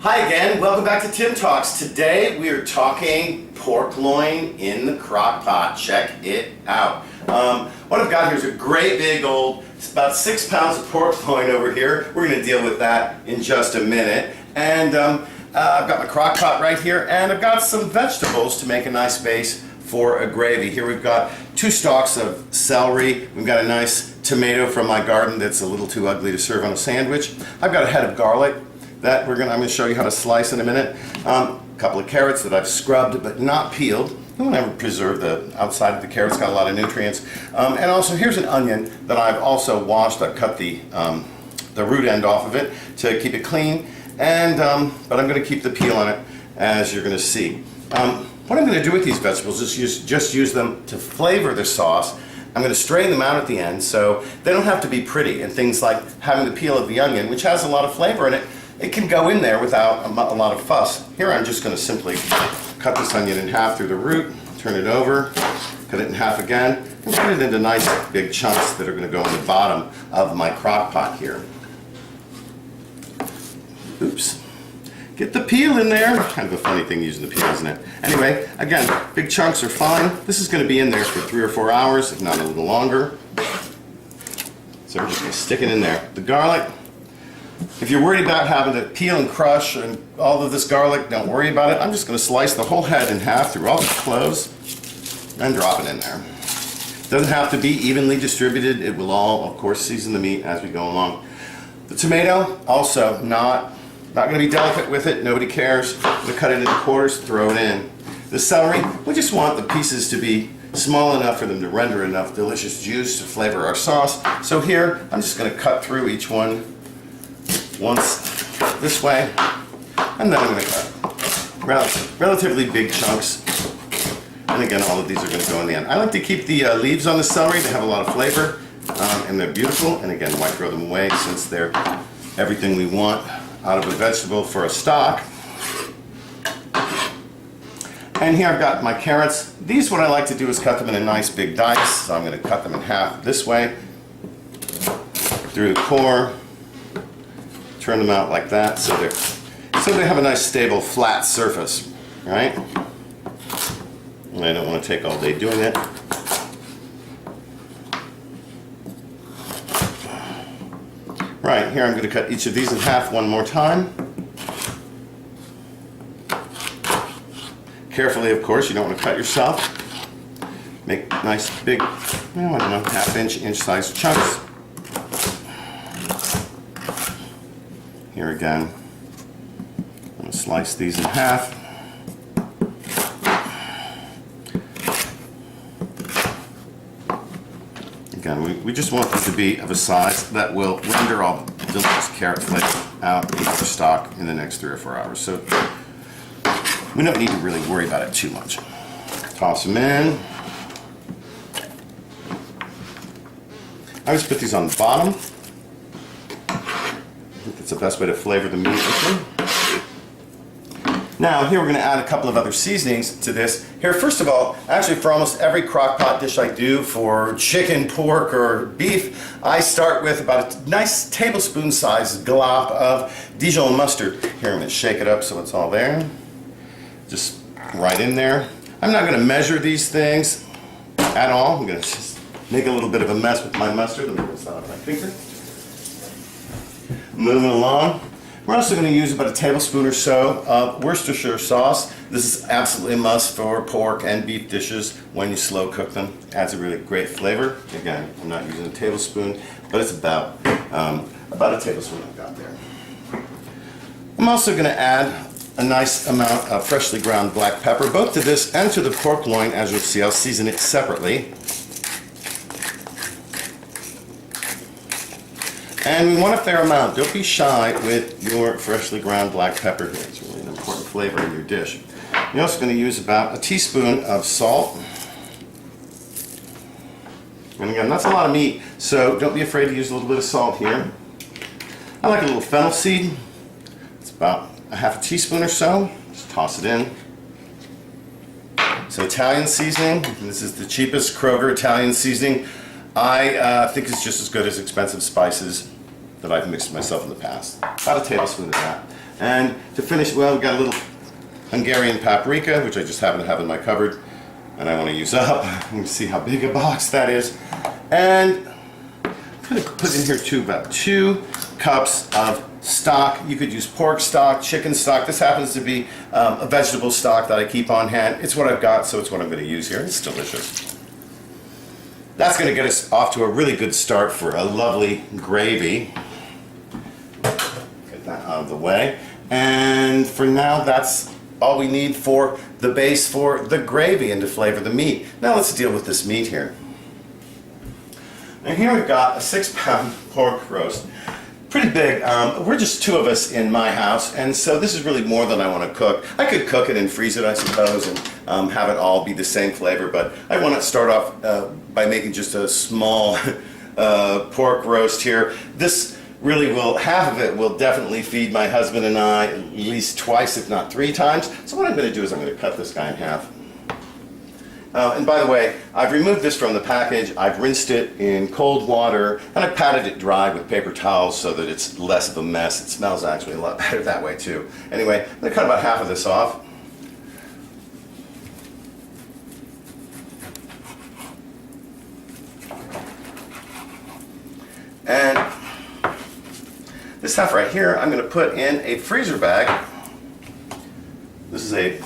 Hi again, welcome back to Tim Talks. Today we are talking pork loin in the crock pot. Check it out. What I've got here is a great big old, it's about 6 pounds of pork loin over here. We're going to deal with that in just a minute. And I've got my crock pot right here, and I've got some vegetables to make a nice base for a gravy. Here we've got 2 stalks of celery. We've got a nice tomato from my garden that's a little too ugly to serve on a sandwich. I've got a head of garlic that I'm going to show you how to slice in a minute. A couple of carrots that I've scrubbed but not peeled. You want to preserve the outside of the carrots, got a lot of nutrients. And also here's an onion that I've also washed. I've cut the root end off of it to keep it clean. And but I'm going to keep the peel on it, as you're going to see. What I'm going to do with these vegetables is just use them to flavor the sauce. I'm going to strain them out at the end so they don't have to be pretty. And things like having the peel of the onion, which has a lot of flavor in it, it can go in there without a lot of fuss. Here I'm just going to simply cut this onion in half through the root, turn it over, cut it in half again, and put it into nice big chunks that are going to go in the bottom of my crock pot here. Oops. Get the peel in there. Kind of a funny thing using the peel, isn't it? Anyway, again, big chunks are fine. This is going to be in there for 3 or 4 hours, if not a little longer. So we're just going to stick it in there. The garlic, if you're worried about having to peel and crush and all of this garlic, don't worry about it. I'm just going to slice the whole head in half through all the cloves and drop it in there. It doesn't have to be evenly distributed. It will all, of course, season the meat as we go along. The tomato, also not going to be delicate with it. Nobody cares. I'm going to cut it into quarters, throw it in. The celery, we just want the pieces to be small enough for them to render enough delicious juice to flavor our sauce. So here, I'm just going to cut through each one once this way, and then I'm going to cut relatively big chunks. And again, all of these are going to go in the end. I like to keep the leaves on the celery. They have a lot of flavor, and they're beautiful. And again, why throw them away since they're everything we want out of a vegetable for a stock. And here I've got my carrots. These, what I like to do is cut them in a nice big dice. So I'm going to cut them in half this way, through the core. Turn them out like that so they have a nice stable flat surface, right? And I don't want to take all day doing it. Right, here I'm going to cut each of these in half one more time. Carefully, of course, you don't want to cut yourself. Make nice big, I don't know, half-inch, inch-sized chunks. Here again, I'm going to slice these in half. Again, we just want them to be of a size that will render all the delicious carrot flavor out of the stock in the next 3 or 4 hours. So we don't need to really worry about it too much. Toss them in. I just put these on the bottom. That's the best way to flavor the meat with them. Now, here we're going to add a couple of other seasonings to this. Here, first of all, actually for almost every crock pot dish I do for chicken, pork, or beef, I start with about a nice tablespoon-sized glop of Dijon mustard. Here, I'm going to shake it up so it's all there. Just right in there. I'm not going to measure these things at all. I'm going to just make a little bit of a mess with my mustard. Let me rinse that off my finger. Moving along, we're also going to use about a tablespoon or so of Worcestershire sauce. This is absolutely a must for pork and beef dishes when you slow cook them. Adds a really great flavor. Again, I'm not using a tablespoon, but it's about a tablespoon I've got there. I'm also going to add a nice amount of freshly ground black pepper, both to this and to the pork loin. As you'll see, I'll season it separately. And we want a fair amount. Don't be shy with your freshly ground black pepper here. It's really an important flavor in your dish. You're also going to use about a teaspoon of salt. And again, that's a lot of meat, so don't be afraid to use a little bit of salt here. I like a little fennel seed. It's about a half a teaspoon or so. Just toss it in. So Italian seasoning. This is the cheapest Kroger Italian seasoning. I think it's just as good as expensive spices. that I've mixed myself in the past. About a tablespoon of that. And to finish, well, we've got a little Hungarian paprika, which I just happen to have in my cupboard, and I want to use up. Let me see how big a box that is. And I'm going to put in here too about 2 cups of stock. You could use pork stock, chicken stock. This happens to be a vegetable stock that I keep on hand. It's what I've got, so it's what I'm going to use here. It's delicious. That's going to get us off to a really good start for a lovely gravy. Get that out of the way. And for now, that's all we need for the base for the gravy and to flavor the meat. Now let's deal with this meat here. And here we've got a 6-pound pork roast. Pretty big. We're just 2 of us in my house, and so this is really more than I want to cook. I could cook it and freeze it, I suppose, and have it all be the same flavor, but I want to start off by making just a small pork roast here. This really will, half of it will definitely feed my husband and I at least twice, if not 3 times. So what I'm going to do is I'm going to cut this guy in half. And by the way, I've removed this from the package, I've rinsed it in cold water, and I've patted it dry with paper towels so that it's less of a mess. It smells actually a lot better that way too. Anyway, I'm going to cut about half of this off. And this half right here, I'm going to put in a freezer bag. This is a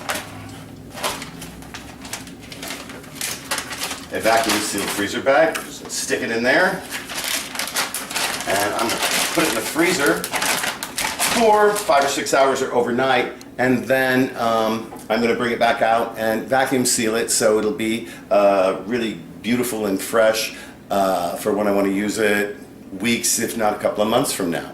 vacuum sealed freezer bag. Just gonna stick it in there, and I'm going to put it in the freezer for 5 or 6 hours or overnight, and then I'm going to bring it back out and vacuum seal it so it'll be really beautiful and fresh for when I want to use it weeks, if not a couple of months from now.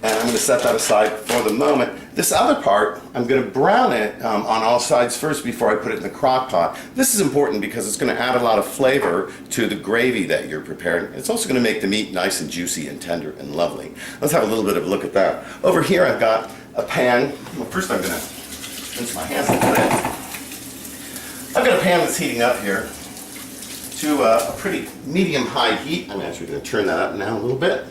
And I'm going to set that aside for the moment. This other part, I'm going to brown it on all sides first before I put it in the crock pot. This is important because it's going to add a lot of flavor to the gravy that you're preparing. It's also going to make the meat nice and juicy and tender and lovely. Let's have a little bit of a look at that. Over here I've got a pan. Well, first I'm going to rinse my hands a little bit. I've got a pan that's heating up here to a pretty medium-high heat. I'm actually going to turn that up now a little bit.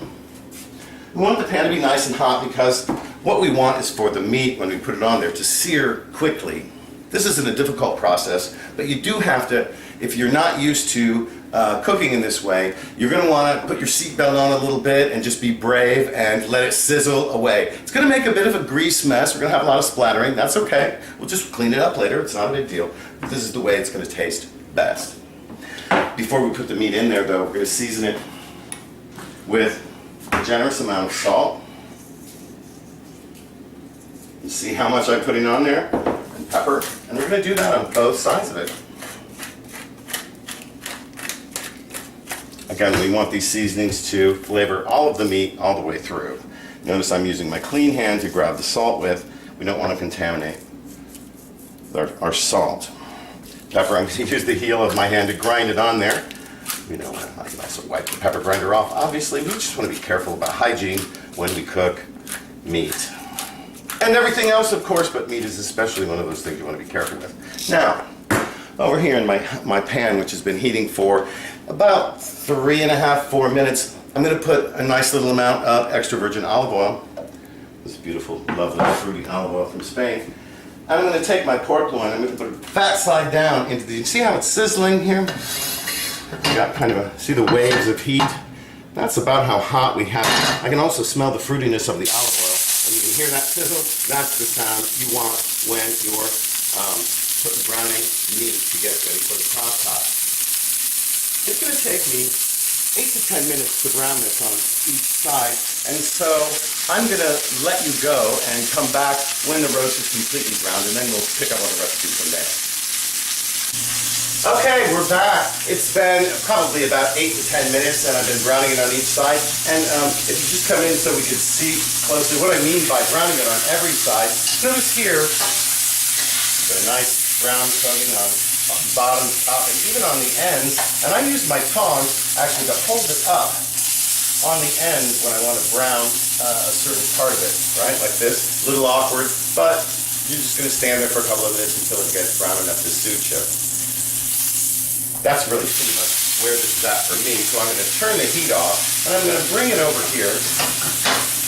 We want the pan to be nice and hot because what we want is for the meat, when we put it on there, to sear quickly. This isn't a difficult process, but you do have to, if you're not used to cooking in this way, you're going to want to put your seatbelt on a little bit and just be brave and let it sizzle away. It's going to make a bit of a grease mess. We're going to have a lot of splattering. That's okay. We'll just clean it up later. It's not a big deal. This is the way it's going to taste best. Before we put the meat in there, though, we're going to season it with a generous amount of salt. You see how much I'm putting on there? And pepper. And we're going to do that on both sides of it. Again, we want these seasonings to flavor all of the meat all the way through. Notice I'm using my clean hand to grab the salt with. We don't want to contaminate our salt. Pepper, I'm going to use the heel of my hand to grind it on there. You know, I can also wipe the pepper grinder off. Obviously, we just want to be careful about hygiene when we cook meat. And everything else, of course, but meat is especially one of those things you want to be careful with. Now, over here in my pan, which has been heating for about 3.5, 4 minutes, I'm going to put a nice little amount of extra virgin olive oil. This beautiful, lovely, fruity olive oil from Spain. And I'm going to take my pork loin, I'm going to put it fat side down into the, you see how it's sizzling here? You got kind of see the waves of heat? That's about how hot we have it. I can also smell the fruitiness of the olive oil. And you can hear that sizzle? That's the sound you want when you're browning meat to get ready for the crock pot. It's going to take me 8 to 10 minutes to brown this on each side, and so I'm going to let you go and come back when the roast is completely browned, and then we'll pick up on the recipe from there. Okay, we're back. It's been probably about 8 to 10 minutes, and I've been browning it on each side. And if you just come in so we could see closely what I mean by browning it on every side, notice here, got a nice brown coating on bottom, top, and even on the ends. And I use my tongs actually to hold it up on the ends when I want to brown a certain part of it, right? Like this, a little awkward, but you're just going to stand there for a couple of minutes until it gets brown enough to suit you. That's really pretty much where this is at for me. So I'm going to turn the heat off, and I'm going to bring it over here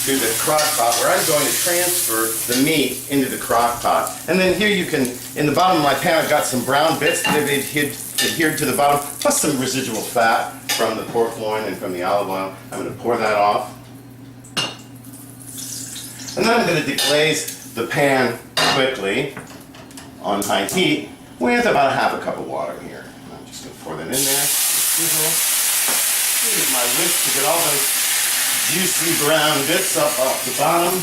to the crock pot where I'm going to transfer the meat into the crock pot. And then here you can, in the bottom of my pan, I've got some brown bits that have adhered to the bottom, plus some residual fat from the pork loin and from the olive oil. I'm going to pour that off. And then I'm going to deglaze the pan quickly on high heat with about half a cup of water here. I'm just going to pour that in there. Use my whisk to get all those juicy brown bits up off the bottom.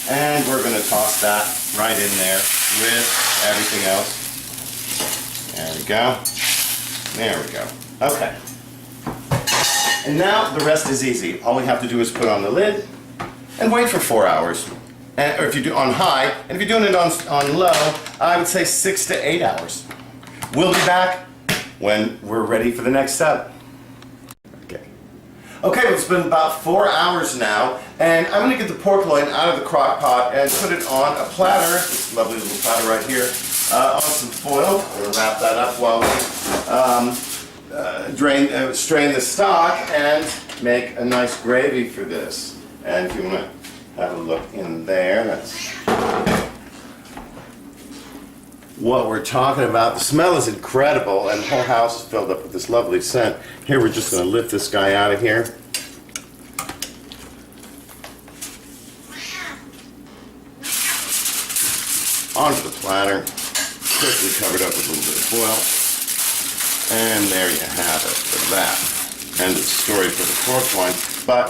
And we're going to toss that right in there with everything else. There we go. There we go. Okay. And now the rest is easy. All we have to do is put on the lid and wait for 4 hours. Or if you do on high, and if you're doing it on low, I would say 6 to 8 hours. We'll be back when we're ready for the next step. Okay, well, it's been about 4 hours now, and I'm going to get the pork loin out of the crock pot and put it on a platter, this lovely little platter right here, on some foil. We're going to wrap that up while we strain the stock and make a nice gravy for this. And if you want to have a look in there, that's what we're talking about. The smell is incredible, and the whole house is filled up with this lovely scent. Here, we're just going to lift this guy out of here. Onto the platter, quickly covered up with a little bit of foil. And there you have it for that. End of story for the pork loin. But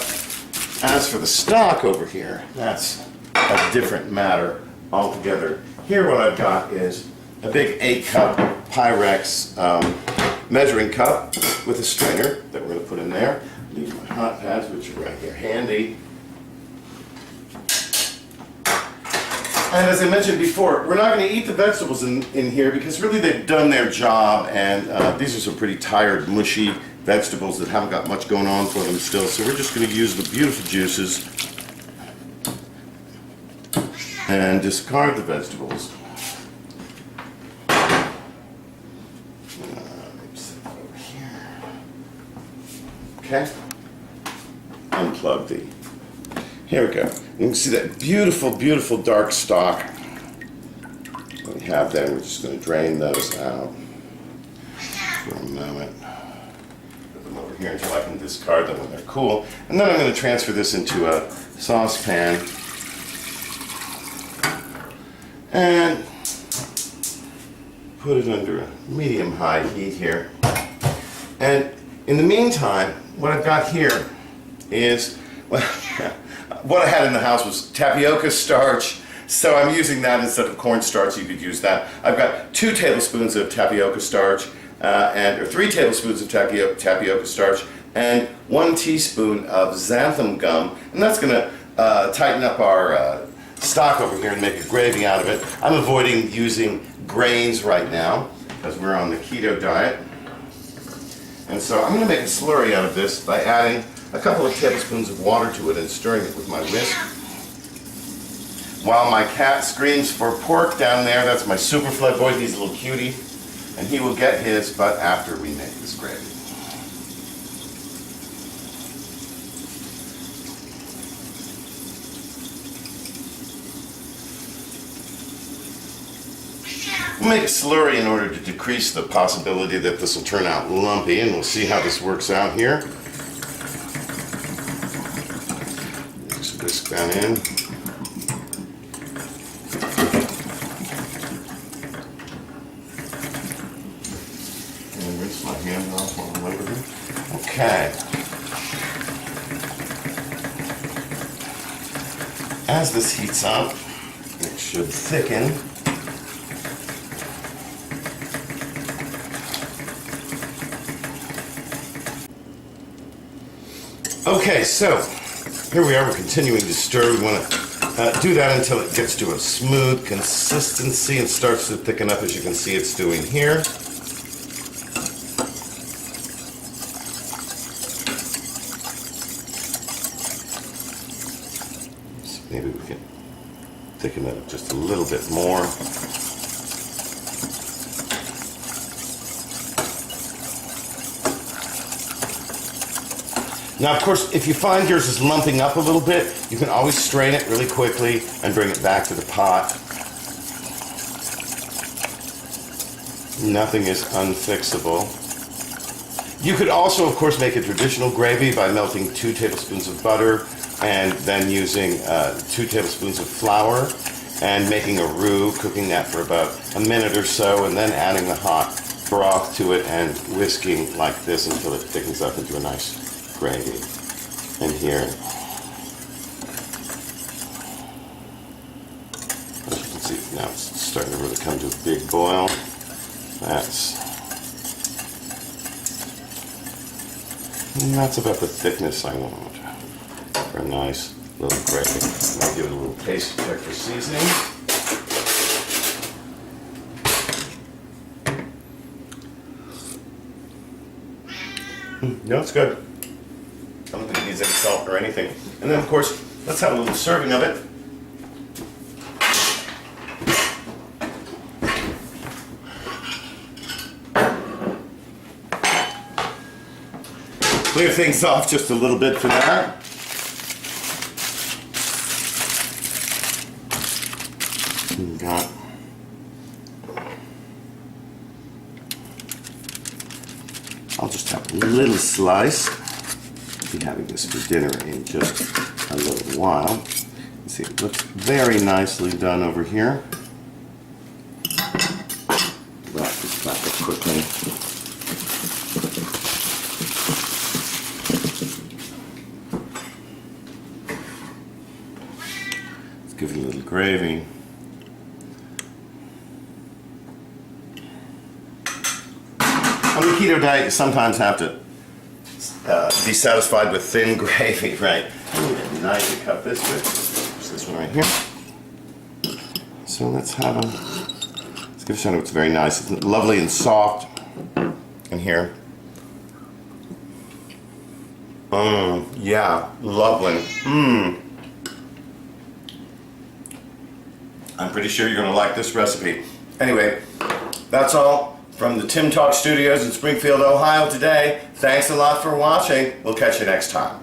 as for the stock over here, that's a different matter altogether. Here what I've got is a big 8-cup Pyrex measuring cup with a strainer that we're going to put in there. These are my hot pads, which are right here handy. And as I mentioned before, we're not going to eat the vegetables in here because really they've done their job, and these are some pretty tired, mushy vegetables that haven't got much going on for them still. So we're just going to use the beautiful juices and discard the vegetables. Over here. Okay. Unplug the. Here we go. You can see that beautiful, beautiful dark stock. We have that. We're just going to drain those out for a moment. Put them over here until I can discard them when they're cool. And then I'm going to transfer this into a saucepan and put it under a medium-high heat here. And in the meantime, what I've got here is, well, what I had in the house was tapioca starch, so I'm using that instead of cornstarch. You could use that. I've got 2 tablespoons of tapioca starch, or 3 tablespoons of tapioca starch, and 1 teaspoon of xanthum gum, and that's going to tighten up our stock over here and make a gravy out of it. I'm avoiding using grains right now because we're on the keto diet, and so I'm going to make a slurry out of this by adding a couple of tablespoons of water to it and stirring it with my whisk. While my cat screams for pork down there, that's my Superfly boy, he's a little cutie, and he will get his, but after we make this gravy. We'll make a slurry in order to decrease the possibility that this will turn out lumpy, and we'll see how this works out here. Just whisk that in. And rinse my hand off while I'm over here. Okay. As this heats up, it should thicken. Okay, so here we are, we're continuing to stir. We want to do that until it gets to a smooth consistency and starts to thicken up, as you can see it's doing here. So maybe we can thicken it up just a little bit more. Now, of course, if you find yours is lumping up a little bit, you can always strain it really quickly and bring it back to the pot. Nothing is unfixable. You could also, of course, make a traditional gravy by melting 2 tablespoons of butter and then using 2 tablespoons of flour and making a roux, cooking that for about a minute or so, and then adding the hot broth to it and whisking like this until it thickens up into a nice gravy. And here, as you can see, now it's starting to really come to a big boil. That's about the thickness I want for a nice little gravy. I'll give it a little taste check for seasoning. No, it's good. I don't think it needs any salt or anything. And then, of course, let's have a little serving of it. Clear things off just a little bit for that. Got I'll just have a little slice. I'll be having this for dinner in just a little while. You see, it looks very nicely done over here. Wrap this back up quickly. Let's give it a little gravy. On the keto diet, you sometimes have to be satisfied with thin gravy, right? It'd be nice to cut this with. There's this one right here. So let's give a shot of it's very nice. It's lovely and soft in here. Yeah, lovely. I'm pretty sure you're going to like this recipe. Anyway, that's all from the Tim Talk Studios in Springfield, Ohio today. Thanks a lot for watching. We'll catch you next time.